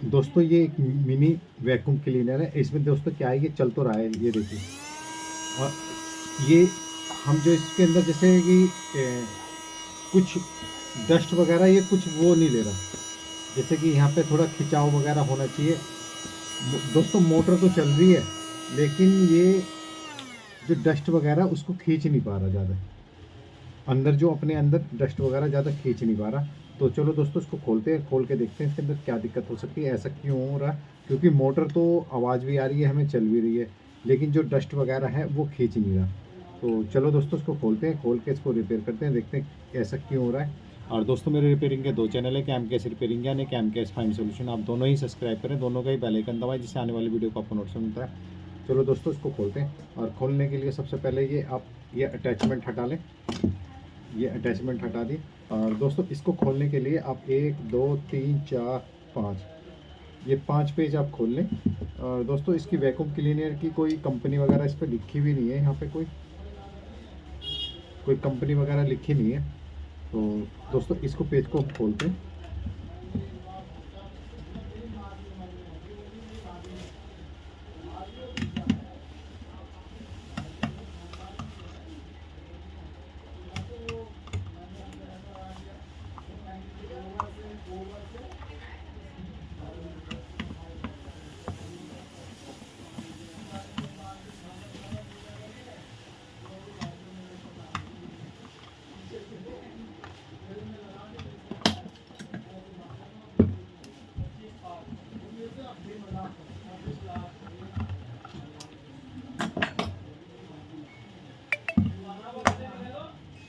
दोस्तों ये एक मिनी वैक्यूम क्लीनर है। इसमें दोस्तों क्या है, ये चल तो रहा है, ये देखिए। और ये हम जो इसके अंदर जैसे कि कुछ डस्ट वगैरह ये कुछ वो नहीं ले रहा, जैसे कि यहाँ पे थोड़ा खिंचाव वगैरह होना चाहिए। दोस्तों मोटर तो चल रही है, लेकिन ये जो डस्ट वगैरह उसको खींच नहीं पा रहा ज़्यादा, अंदर जो अपने अंदर डस्ट वगैरह ज़्यादा खींच नहीं पा रहा। तो चलो दोस्तों इसको खोलते हैं, खोल के देखते हैं इसके अंदर क्या दिक्कत हो सकती है, ऐसा क्यों हो रहा है। क्योंकि मोटर तो आवाज़ भी आ रही है, हमें चल भी रही है, लेकिन जो डस्ट वगैरह है वो खींच नहीं रहा। तो चलो दोस्तों इसको खोलते हैं, खोल के इसको रिपेयर करते हैं, देखते हैं ऐसा क्यों हो रहा है। और दोस्तों मेरे रिपेयरिंग के 2 चैनल है, कैम कैश रिपेयरिंग यानी कैम कैश फाइन सोल्यूशन। आप दोनों ही सब्सक्राइब करें, दोनों का ही बेल आइकन दबाएं, जिससे आने वाली वीडियो को आपको नोटिफिकेशन मिलता है। चलो दोस्तों इसको खोलते हैं। और खोलने के लिए सबसे पहले ये आप ये अटैचमेंट हटा लें, ये अटैचमेंट हटा दी। और दोस्तों इसको खोलने के लिए आप 1 2 3 4 5 ये 5 पेज आप खोल लें। और दोस्तों इसकी वैक्यूम क्लीनर की कोई कंपनी वगैरह इस पर लिखी भी नहीं है, यहाँ पे कोई कंपनी वगैरह लिखी नहीं है। तो दोस्तों इसको पेज को हम खोलते हैं।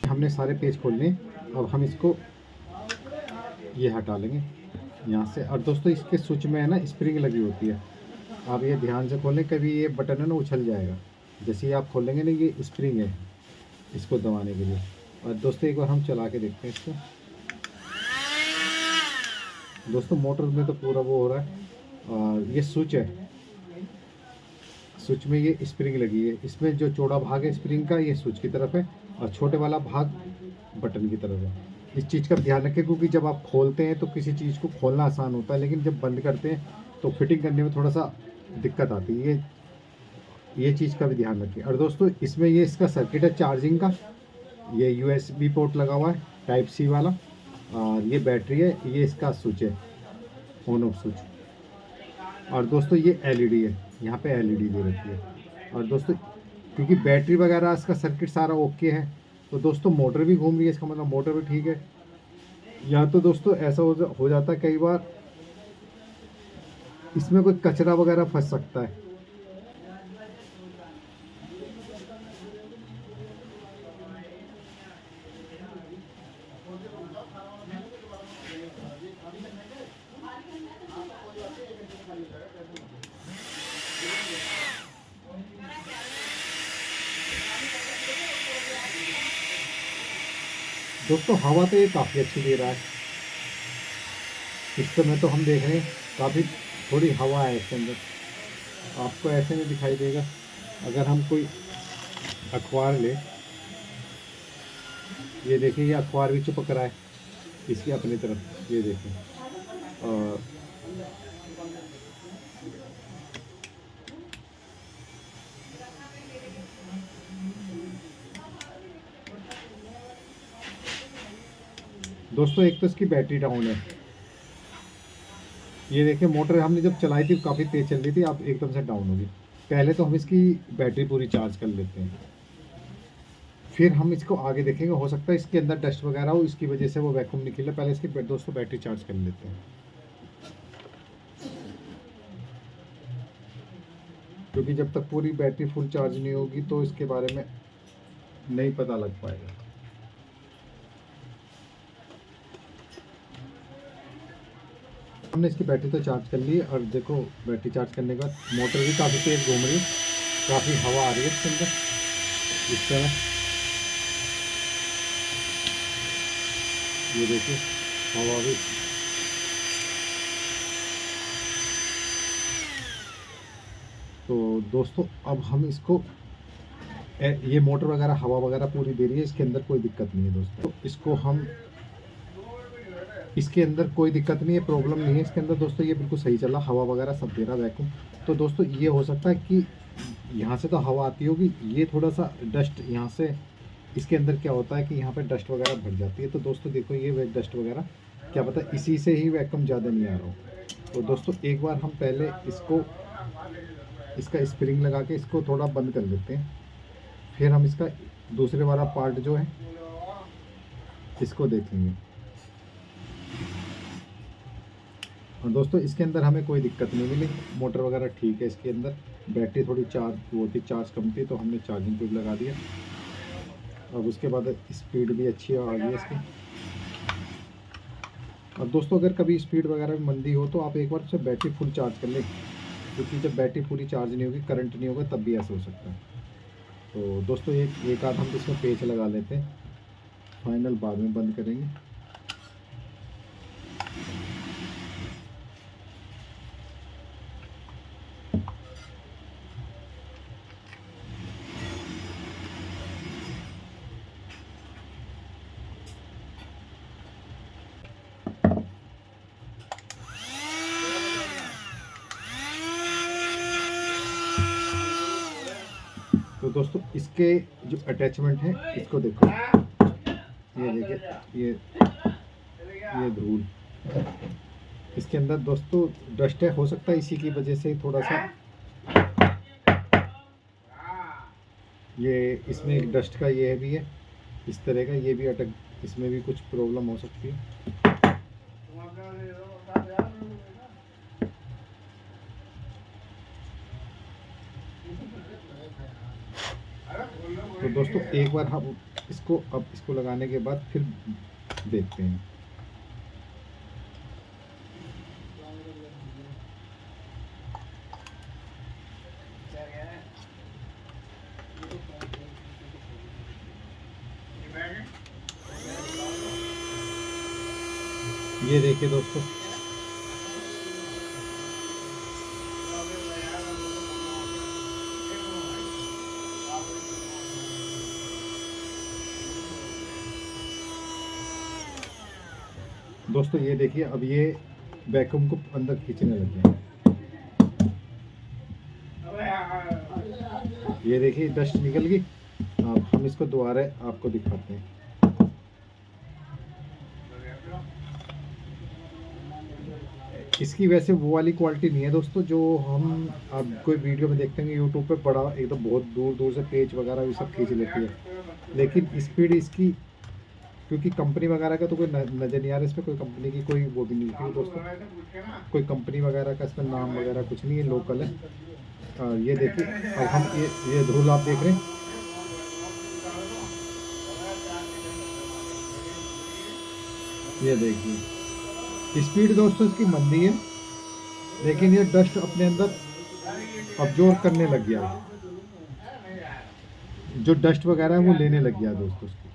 हमने सारे पेज खोल लिए। अब हम इसको ये हटा लेंगे यहाँ से। और दोस्तों इसके स्विच में है ना स्प्रिंग लगी होती है, आप ये ध्यान से खोलें, कभी ये बटन है ना उछल जाएगा। जैसे ही आप खोलेंगे ना, ये स्प्रिंग है इसको दबाने के लिए। और दोस्तों एक बार हम चला के देखते हैं इसको। दोस्तों मोटर में तो पूरा वो हो रहा है। और ये स्विच है, स्विच में ये स्प्रिंग लगी है, इसमें जो चौड़ा भाग है स्प्रिंग का ये स्विच की तरफ है, और छोटे वाला भाग बटन की तरफ है। इस चीज़ का ध्यान रखें, क्योंकि जब आप खोलते हैं तो किसी चीज़ को खोलना आसान होता है, लेकिन जब बंद करते हैं तो फिटिंग करने में थोड़ा सा दिक्कत आती है। ये चीज़ का भी ध्यान रखें। और दोस्तों इसमें ये इसका सर्किट है चार्जिंग का, ये USB पोर्ट लगा हुआ है टाइप C वाला। और ये बैटरी है, ये इसका स्विच है, ऑन ऑफ स्विच। और दोस्तों ये LED है, यहाँ पे LED दे रखी है। और दोस्तों क्योंकि बैटरी वगैरह इसका सर्किट सारा ओके है, तो दोस्तों मोटर भी घूम रही है, इसका मतलब मोटर भी ठीक है। या तो दोस्तों ऐसा हो जाता है कई बार, इसमें कोई कचरा वगैरह फंस सकता है। दोस्तों हवा तो ये काफ़ी अच्छी दे रहा है, इस समय तो हम देख रहे हैं काफ़ी थोड़ी हवा है इसके अंदर। आपको ऐसे में दिखाई देगा, अगर हम कोई अखबार ले, ये देखिए ये अखबार भी चिपक रहा है इसकी अपनी तरफ, ये देखिए। और दोस्तों एक तो इसकी बैटरी डाउन है, ये देखिए मोटर हमने जब चलाई थी काफ़ी तेज़ चल रही थी, अब एकदम से डाउन होगी। पहले तो हम इसकी बैटरी पूरी चार्ज कर लेते हैं, फिर हम इसको आगे देखेंगे। हो सकता है इसके अंदर डस्ट वगैरह हो, इसकी वजह से वो वैक्यूम निकले। पहले इसकी दोस्तों बैटरी चार्ज कर लेते हैं, क्योंकि जब तक पूरी बैटरी फुल चार्ज नहीं होगी तो इसके बारे में नहीं पता लग पाएगा। हमने इसकी बैटरी तो चार्ज कर ली है, और देखो बैटरी चार्ज करने के बाद मोटर भी काफ़ी तेज़ घूम रही है, काफ़ी हवा आ रही है इसके अंदर इस तरह, ये देखिए हवा भी। तो दोस्तों अब हम इसको ये मोटर वगैरह हवा वगैरह पूरी दे रही है, इसके अंदर कोई दिक्कत नहीं है दोस्तों। तो इसको हम इसके अंदर कोई दिक्कत नहीं है, प्रॉब्लम नहीं है इसके अंदर दोस्तों, ये बिल्कुल सही चल रहा, हवा वगैरह सब दे रहा वैक्यूम। तो दोस्तों ये हो सकता है कि यहाँ से तो हवा आती होगी, ये थोड़ा सा डस्ट यहाँ से, इसके अंदर क्या होता है कि यहाँ पे डस्ट वगैरह भर जाती है। तो दोस्तों देखो ये डस्ट वगैरह क्या पता इसी से ही वैक्यूम ज़्यादा नहीं आ रहा हो। तो दोस्तों एक बार हम पहले इसको, इसका स्प्रिंग लगा के इसको थोड़ा बंद कर लेते हैं, फिर हम इसका दूसरे वाला पार्ट जो है इसको देखेंगे। और दोस्तों इसके अंदर हमें कोई दिक्कत नहीं मिली, मोटर वगैरह ठीक है इसके अंदर, बैटरी थोड़ी चार्ज कम थी तो हमने चार्जिंग ट्यूब लगा दिया। अब उसके बाद स्पीड भी अच्छी आ गई इसकी। और दोस्तों अगर कभी स्पीड वगैरह में मंदी हो तो आप एक बार से बैटरी फुल चार्ज कर लें, क्योंकि जब बैटरी पूरी चार्ज नहीं होगी, करंट नहीं होगा, तब भी ऐसा हो सकता है। तो दोस्तों एक आध हम इसमें पेच लगा लेते हैं, फाइनल बाद में बंद करेंगे। तो दोस्तों इसके जो अटैचमेंट है इसको देखो, ये देखिए ये धूल इसके अंदर दोस्तों डस्ट है, हो सकता है इसी की वजह से थोड़ा सा ये इसमें एक डस्ट का ये भी है इस तरह का, ये भी अटक, इसमें भी कुछ प्रॉब्लम हो सकती है। तो दोस्तों एक बार हम इसको, अब इसको लगाने के बाद फिर देखते हैं। ये देखिए दोस्तों, दोस्तों ये देखिए अब ये वैक्यूम को अंदर खींचने लग गया। ये देखिए डस्ट निकल गई। अब हम इसको दोबारा आपको दिखाते हैं। इसकी वैसे वो वाली क्वालिटी नहीं है दोस्तों जो हम आप कोई वीडियो में देखते हैं यूट्यूब पे, बड़ा एकदम बहुत दूर दूर से पेज वगैरह भी सब खींच लेती है, लेकिन स्पीड इसकी, क्योंकि कंपनी वगैरह का तो कोई नज़र नहीं आ रहा, इसमें कोई कंपनी की कोई वो भी नहीं लिखी दोस्तों, कोई कंपनी वगैरह का इसमें नाम वगैरह कुछ नहीं है, लोकल है। ये देखिए अब हम ये धूल आप देख रहे हैं, ये देखिए स्पीड दोस्तों इसकी मंदी है, लेकिन ये डस्ट अपने अंदर अब्जॉर्ब करने लग गया, जो डस्ट वगैरह है वो लेने लग गया दोस्तों इसकी।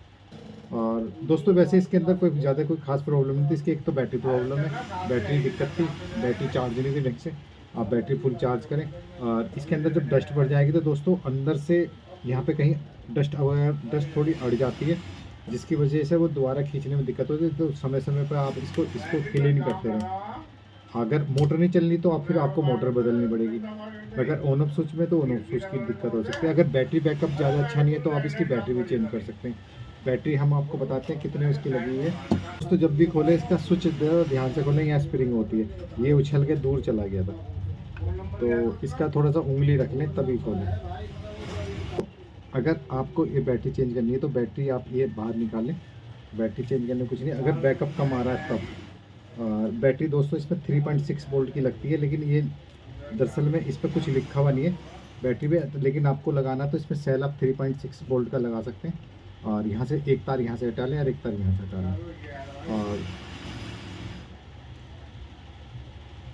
और दोस्तों वैसे इसके अंदर कोई ज़्यादा कोई खास प्रॉब्लम नहीं थी, इसकी एक तो बैटरी प्रॉब्लम है, बैटरी दिक्कत थी, बैटरी चार्ज नहीं थी ढंग से। आप बैटरी फुल चार्ज करें, और इसके अंदर जब डस्ट बढ़ जाएगी तो दोस्तों अंदर से यहाँ पे कहीं डस्ट थोड़ी अड़ जाती है, जिसकी वजह से वो दोबारा खींचने में दिक्कत होती है। तो समय समय पर आप इसको क्लीन करते रहें। अगर मोटर नहीं चलनी तो आप फिर आपको मोटर बदलनी पड़ेगी, अगर ऑन ऑफ स्विच में तो ऑन ऑफ स्विच की दिक्कत हो सकती है। अगर बैटरी बैकअप ज़्यादा अच्छा नहीं है तो आप इसकी बैटरी भी चेंज कर सकते हैं। बैटरी हम आपको बताते हैं कितने उसकी लगी हुई है। तो जब भी खोले इसका स्विच ध्यान से खोलें, यहाँ स्प्रिंग होती है, ये उछल के दूर चला गया था, तो इसका थोड़ा सा उंगली रख लें तभी खोलें। अगर आपको ये बैटरी चेंज करनी है तो बैटरी आप ये बाहर निकालें, बैटरी चेंज करने कुछ नहीं, अगर बैकअप कम आ रहा है तब। बैटरी दोस्तों इसमें 3.6 वोल्ट की लगती है, लेकिन ये दरअसल में इस पर कुछ लिखा हुआ नहीं है बैटरी पे, लेकिन आपको लगाना तो इसमें सेल आप 3.6 वोल्ट का लगा सकते हैं। और यहाँ से एक तार यहाँ से हटा लें और एक तार यहाँ से हटा लें,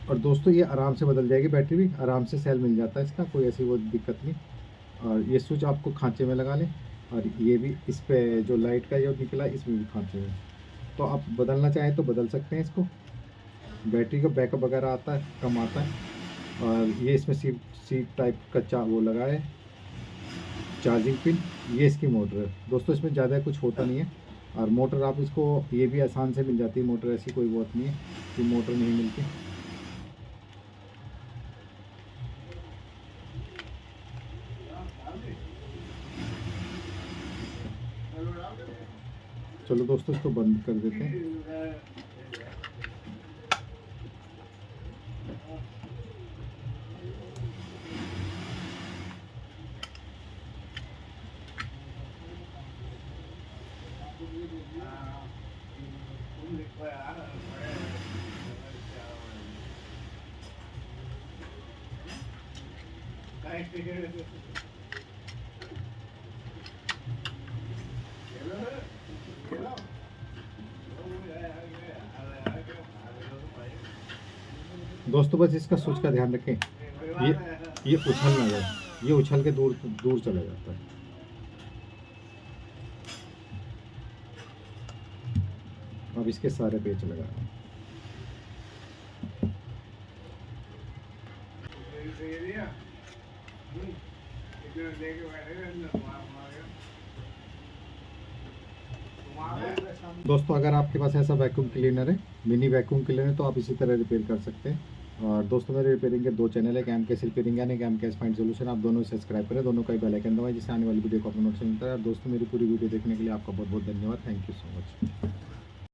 और दोस्तों ये आराम से बदल जाएगी, बैटरी भी आराम से सेल मिल जाता है इसका, कोई ऐसी वो दिक्कत नहीं। और ये स्विच आपको खांचे में लगा लें, और ये भी इस पे जो लाइट का जो निकला इसमें भी खांचे में, तो आप बदलना चाहें तो बदल सकते हैं इसको। बैटरी का बैकअप वगैरह आता है, कम आता है। और ये इसमें सी टाइप का वो लगा है चार्जिंग पिन, ये इसकी मोटर है दोस्तों, इसमें ज़्यादा कुछ होता नहीं है। और मोटर आप इसको ये भी आसान से मिल जाती है मोटर, ऐसी कोई बात नहीं है कि मोटर नहीं मिलती। चलो दोस्तों इसको बंद कर देते हैं। दोस्तों बस इसका स्विच का ध्यान रखें, ये उछल ना जाए, ये उछल के दूर दूर चला जाता है। अब इसके सारे पेच लगा रहे हैं। दोस्तों अगर आपके पास ऐसा वैक्यूम क्लीनर है, मिनी वैक्यूम क्लीनर है, तो आप इसी तरह रिपेयर कर सकते हैं। और दोस्तों मेरे रिपेयरिंग के 2 चैनल है, कैम कैश रिपेयरिंग यानी कैम कैश फाइंड सोल्यूशन। आप दोनों सब्सक्राइब करें, दोनों का ही बेल आइकन दबाएं, जिससे आने वाली वीडियो को आपको नोटिफिकेशन मिलता है। दोस्तों मेरी पूरी वीडियो देखने के लिए आपका बहुत बहुत धन्यवाद। Thank you so much.